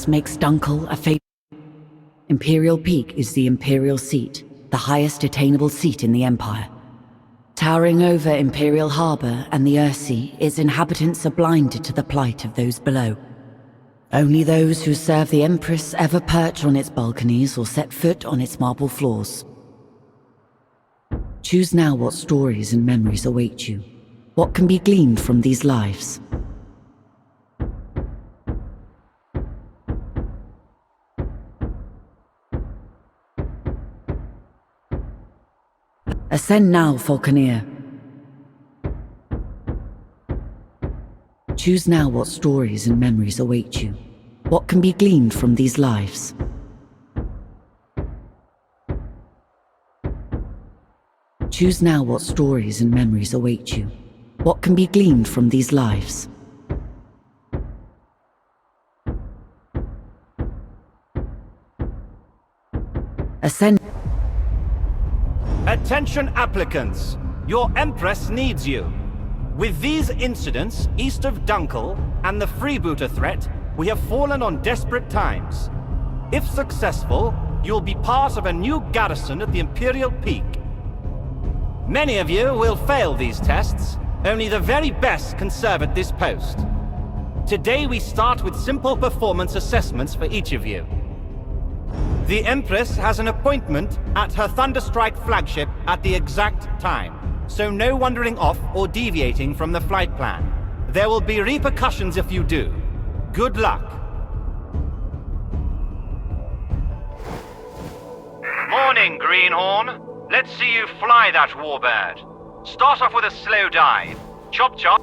makes Dunkel a favorite. Imperial Peak is the Imperial seat, the highest attainable seat in the Empire. Towering over Imperial Harbor and the Earthsea, its inhabitants are blinded to the plight of those below. Only those who serve the Empress ever perch on its balconies or set foot on its marble floors. Choose now what stories and memories await you. What can be gleaned from these lives? Ascend now, Falconeer. Choose now what stories and memories await you. What can be gleaned from these lives? Choose now what stories and memories await you. What can be gleaned from these lives? Ascend. Attention applicants, your Empress needs you. With these incidents east of Dunkel and the freebooter threat, we have fallen on desperate times. If successful, you'll be part of a new garrison at the Imperial Peak. Many of you will fail these tests. Only the very best can serve at this post. Today we start with simple performance assessments for each of you. The Empress has an appointment at her Thunderstrike flagship at the exact time, so no wandering off or deviating from the flight plan. There will be repercussions if you do. Good luck. Morning, Greenhorn. Let's see you fly that warbird. Start off with a slow dive. Chop chop.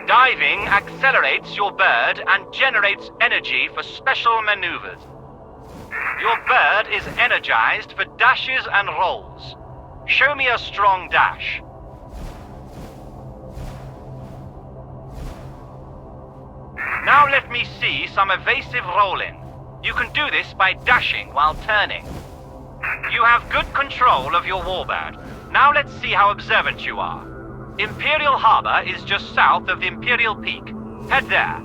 Diving accelerates your bird and generates energy for special maneuvers. Your bird is energized for dashes and rolls. Show me a strong dash. Now let me see some evasive rolling. You can do this by dashing while turning. You have good control of your warbird. Now let's see how observant you are. Imperial Harbor is just south of the Imperial Peak. Head there.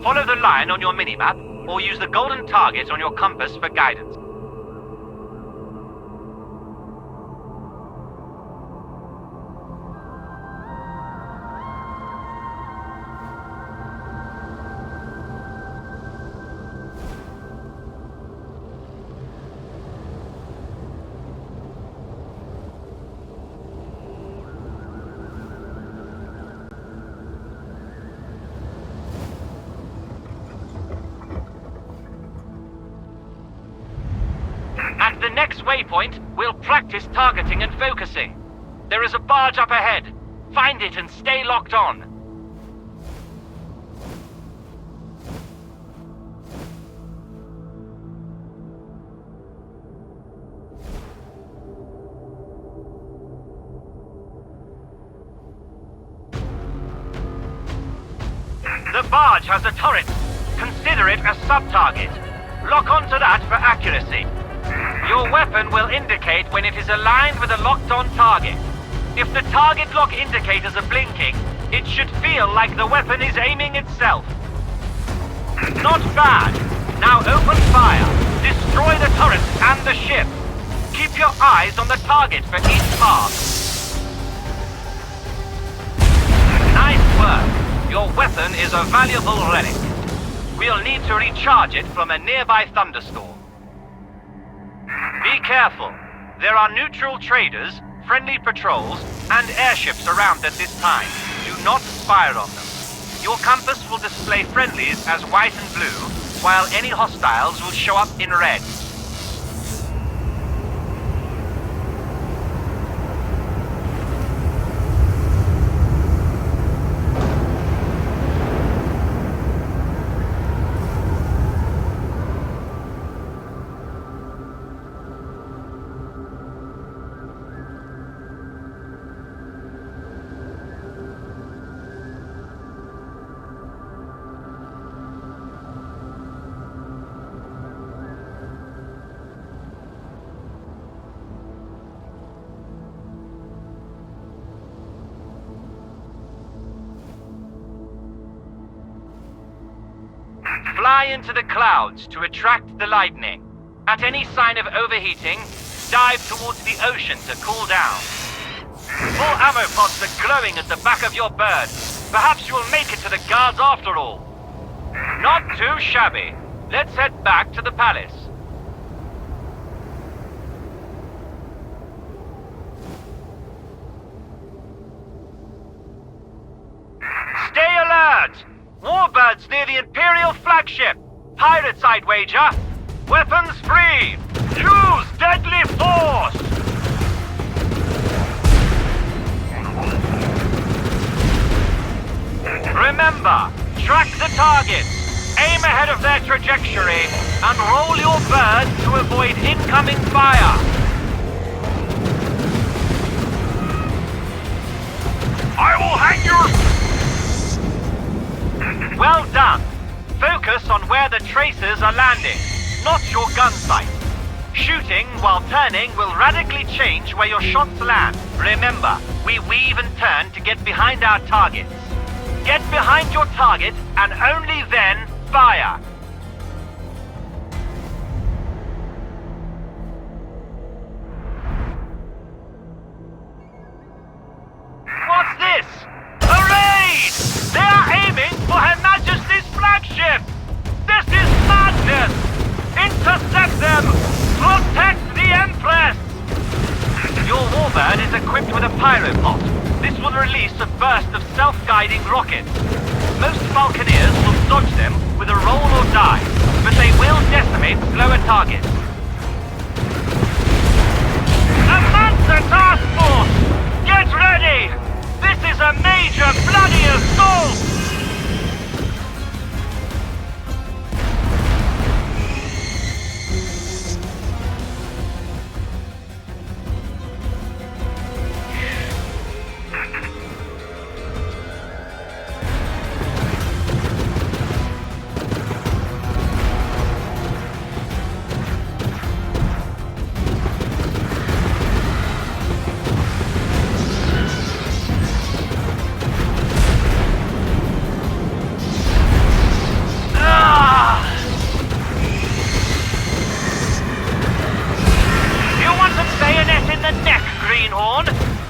Follow the line on your minimap, or use the golden target on your compass for guidance. At the next waypoint, we'll practice targeting and focusing. There is a barge up ahead. Find it and stay locked on. The barge has a turret. Consider it a sub-target. Lock onto that for accuracy. Your weapon will indicate when it is aligned with a locked-on target. If the target lock indicators are blinking, it should feel like the weapon is aiming itself. Not bad. Now open fire. Destroy the turret and the ship. Keep your eyes on the target for each mark. Nice work. Your weapon is a valuable relic. We'll need to recharge it from a nearby thunderstorm. Be careful. There are neutral traders, friendly patrols, and airships around at this time. Do not fire on them. Your compass will display friendlies as white and blue, while any hostiles will show up in red. Fly into the clouds to attract the lightning. At any sign of overheating, dive towards the ocean to cool down. Full ammo pods are glowing at the back of your bird. Perhaps you'll make it to the guards after all. Not too shabby. Let's head back to the palace. Stay alert! Warbirds near the Imperial flagship. Pirate side wager. Weapons free. Use deadly force! Remember, track the targets, aim ahead of their trajectory, and roll your bird to avoid incoming fire. I will hang you! Well done. Focus on where the tracers are landing, not your gun sight. Shooting while turning will radically change where your shots land. Remember, we weave and turn to get behind our targets. Get behind your target and only then fire. What's this? A raid! They are aiming for Her Majesty's flagship! This is madness! Intercept them! Protect the Empress! Your warbird is equipped with a pyrobot. This will release a burst of self-guiding rockets. Most Falconeers will dodge them with a roll or dive, but they will decimate slower targets. A Mancer task force! Get ready! This is a major bloody assault!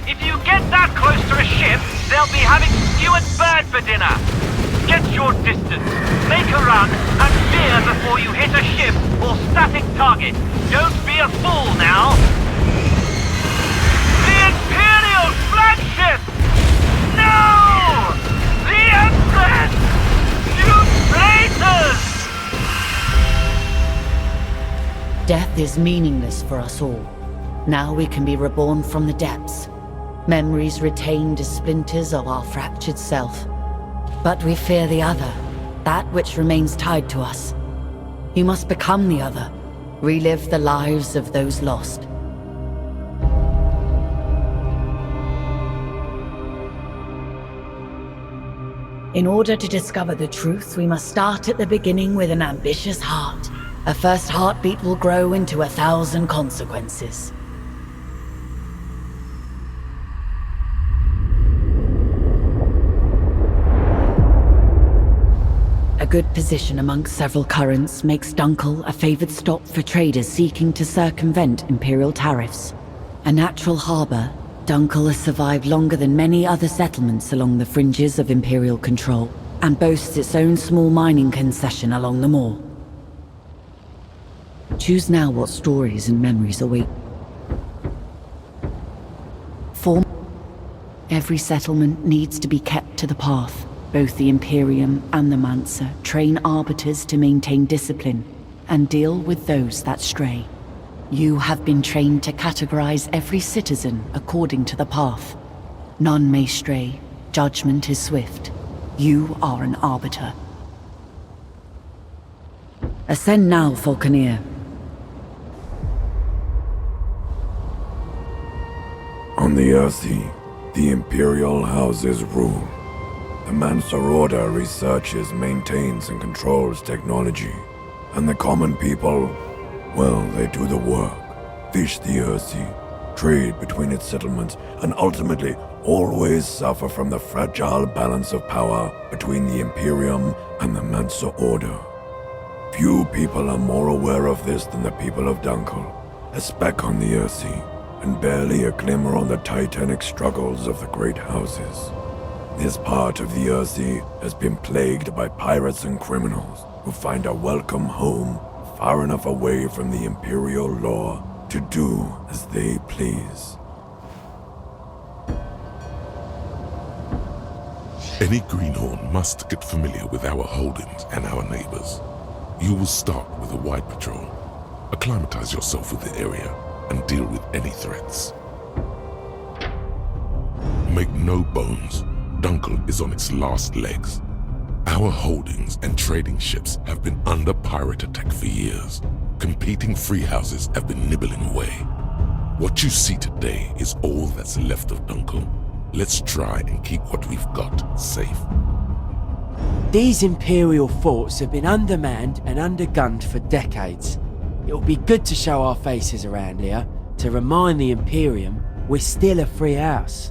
If you get that close to a ship, they'll be having stewed bird for dinner. Get your distance, make a run, and veer before you hit a ship or static target. Don't be a fool now. The Imperial flagship! No! The Empress! You traitors! Death is meaningless for us all. Now we can be reborn from the depths. Memories retained as splinters of our fractured self. But we fear the other, that which remains tied to us. You must become the other, relive the lives of those lost. In order to discover the truth, we must start at the beginning with an ambitious heart. A first heartbeat will grow into 1,000 consequences. A good position amongst several currents makes Dunkel a favored stop for traders seeking to circumvent Imperial tariffs. A natural harbor, Dunkel has survived longer than many other settlements along the fringes of Imperial control, and boasts its own small mining concession along the moor. Choose now what stories and memories await. Every settlement needs to be kept to the path. Both the Imperium and the Mancer train arbiters to maintain discipline and deal with those that stray. You have been trained to categorize every citizen according to the path. None may stray. Judgment is swift. You are an arbiter. Ascend now, Falconeer. On the Earthy, the Imperial houses rule. The Mancer Order researches, maintains, and controls technology. And the common people, well, they do the work. Fish the Earthy, trade between its settlements, and ultimately always suffer from the fragile balance of power between the Imperium and the Mancer Order. Few people are more aware of this than the people of Dunkel, a speck on the Earthsea, and barely a glimmer on the titanic struggles of the great houses. This part of the Earthsea has been plagued by pirates and criminals who find a welcome home far enough away from the Imperial law to do as they please. Any greenhorn must get familiar with our holdings and our neighbors. You will start with a wide patrol. Acclimatize yourself with the area and deal with any threats. Make no bones, Dunkel is on its last legs. Our holdings and trading ships have been under pirate attack for years. Competing free houses have been nibbling away. What you see today is all that's left of Dunkel. Let's try and keep what we've got safe. These Imperial forts have been undermanned and undergunned for decades. It'll be good to show our faces around here, to remind the Imperium we're still a free house.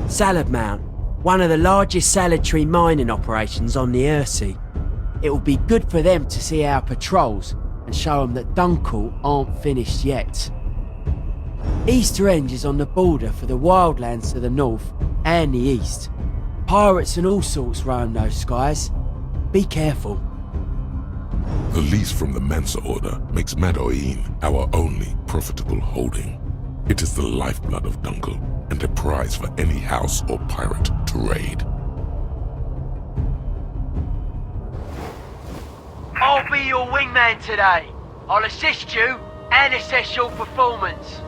Salad Mount, one of the largest salad tree mining operations on the Earthsea. It'll be good for them to see our patrols and show them that Dunkel aren't finished yet. Easter End is on the border for the wildlands to the north and the east. Pirates and all sorts roam those skies. Be careful. The lease from the Mansa Order makes Madoin our only profitable holding. It is the lifeblood of Dunkel and a prize for any house or pirate to raid. I'll be your wingman today. I'll assist you and assess your performance.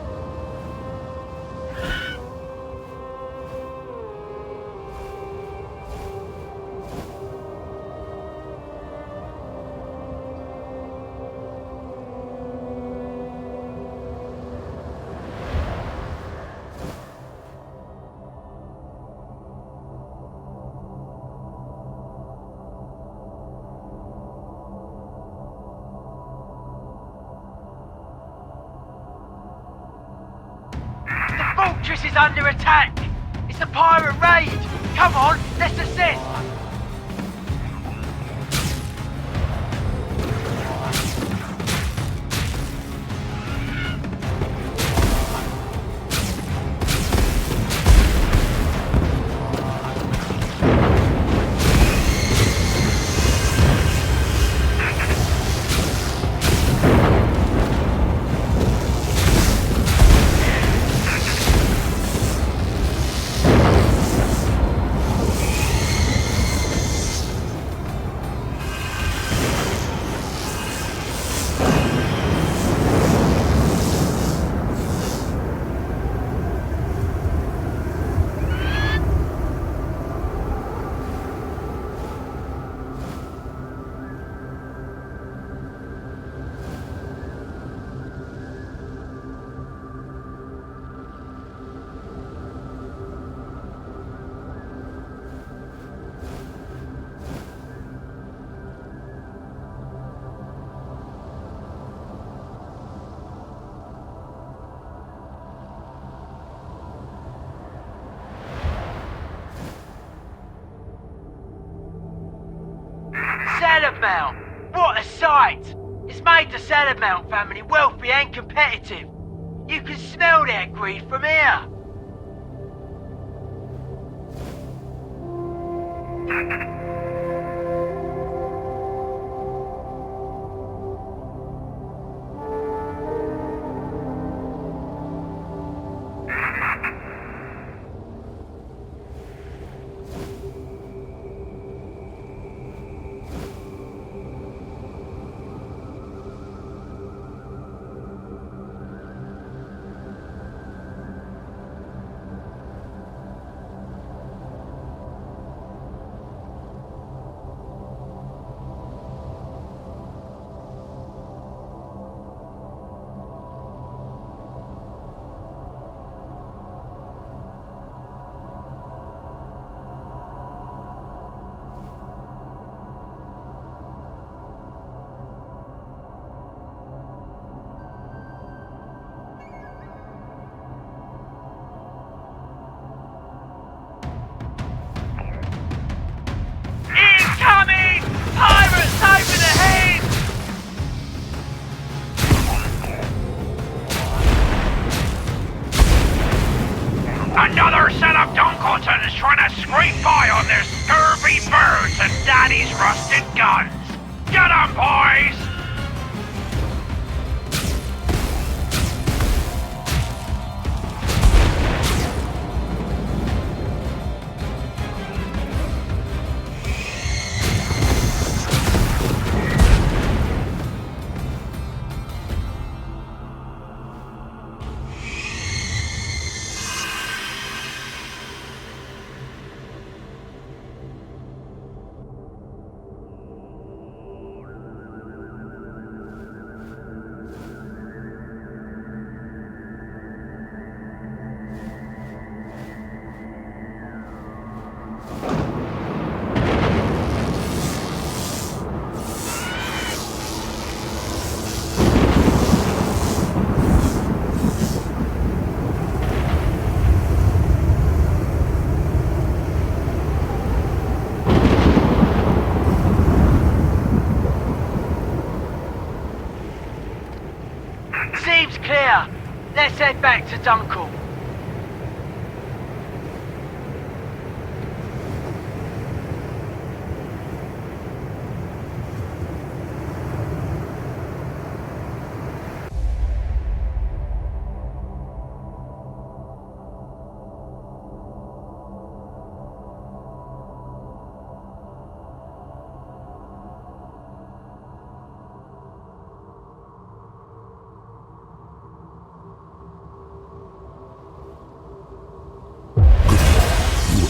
The fortress is under attack! It's a pirate raid! Come on, let's assist! Salad Mount! What a sight! It's made the Salad Mount family wealthy and competitive. You can smell their greed from here. trying to scrape by on their scurvy birds and daddy's rusted guns. Get 'em, boys! Seems clear. Let's head back to Dunkel.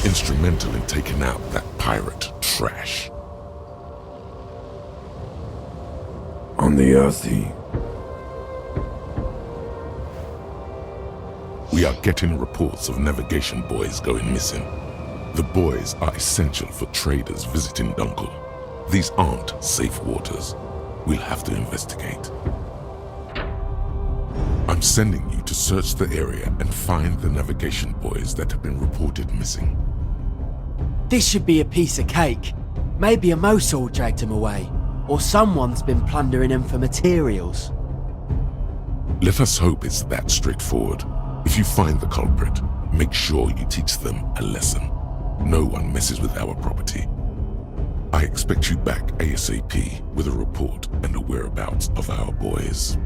Instrumental in taking out that pirate trash. On the Earthy, We are getting reports of navigation buoys going missing. The buoys are essential for traders visiting Dunkel. These aren't safe waters. We'll have to investigate. I'm sending you to search the area and find the navigation buoys that have been reported missing. This should be a piece of cake. Maybe a Mosul dragged them away, or someone's been plundering them for materials. Let us hope it's that straightforward. If you find the culprit, make sure you teach them a lesson. No one messes with our property. I expect you back ASAP with a report and the whereabouts of our boys.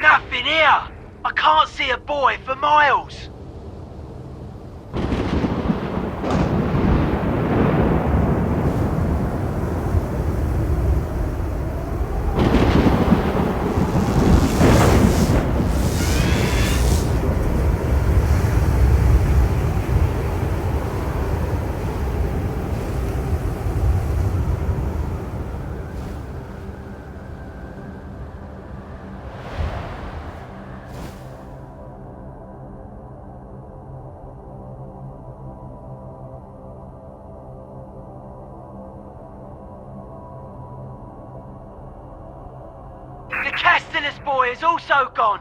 Nothing here! I can't see a buoy for miles! Castellus boy is also gone.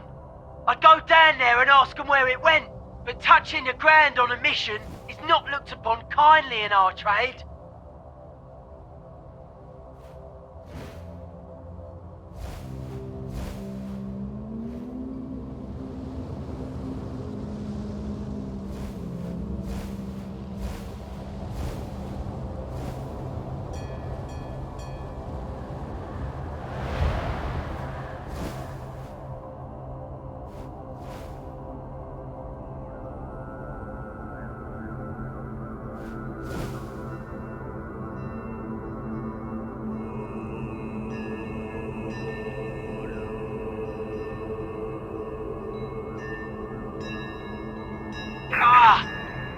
I'd go down there and ask him where it went, but touching the ground on a mission is not looked upon kindly in our trade.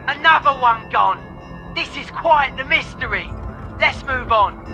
Another one gone. This is quite the mystery. Let's move on.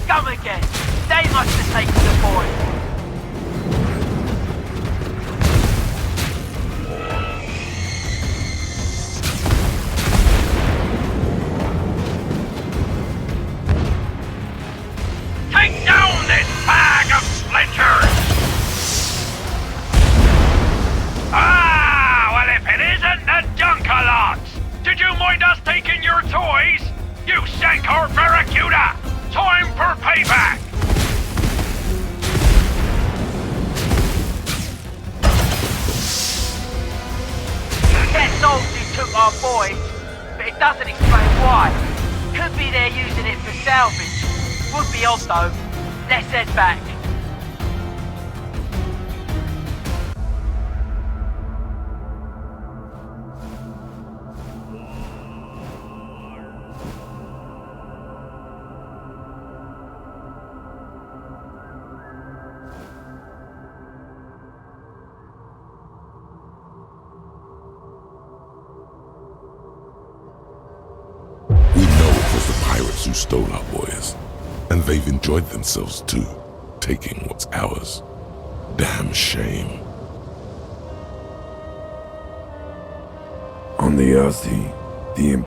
scum again. They must have taken the boy. Take down this bag of splinters! Ah, well if it isn't the Dunkalots! Did you mind us taking your toys? You sank our Firecuda! Time for payback! Guess Xotic took our boys, but it doesn't explain why. Could be they're using it for salvage. Would be odd though. Let's head back. We know it was the pirates who stole our boys. And they've enjoyed themselves too, taking what's ours. Damn shame. On the Earthy, the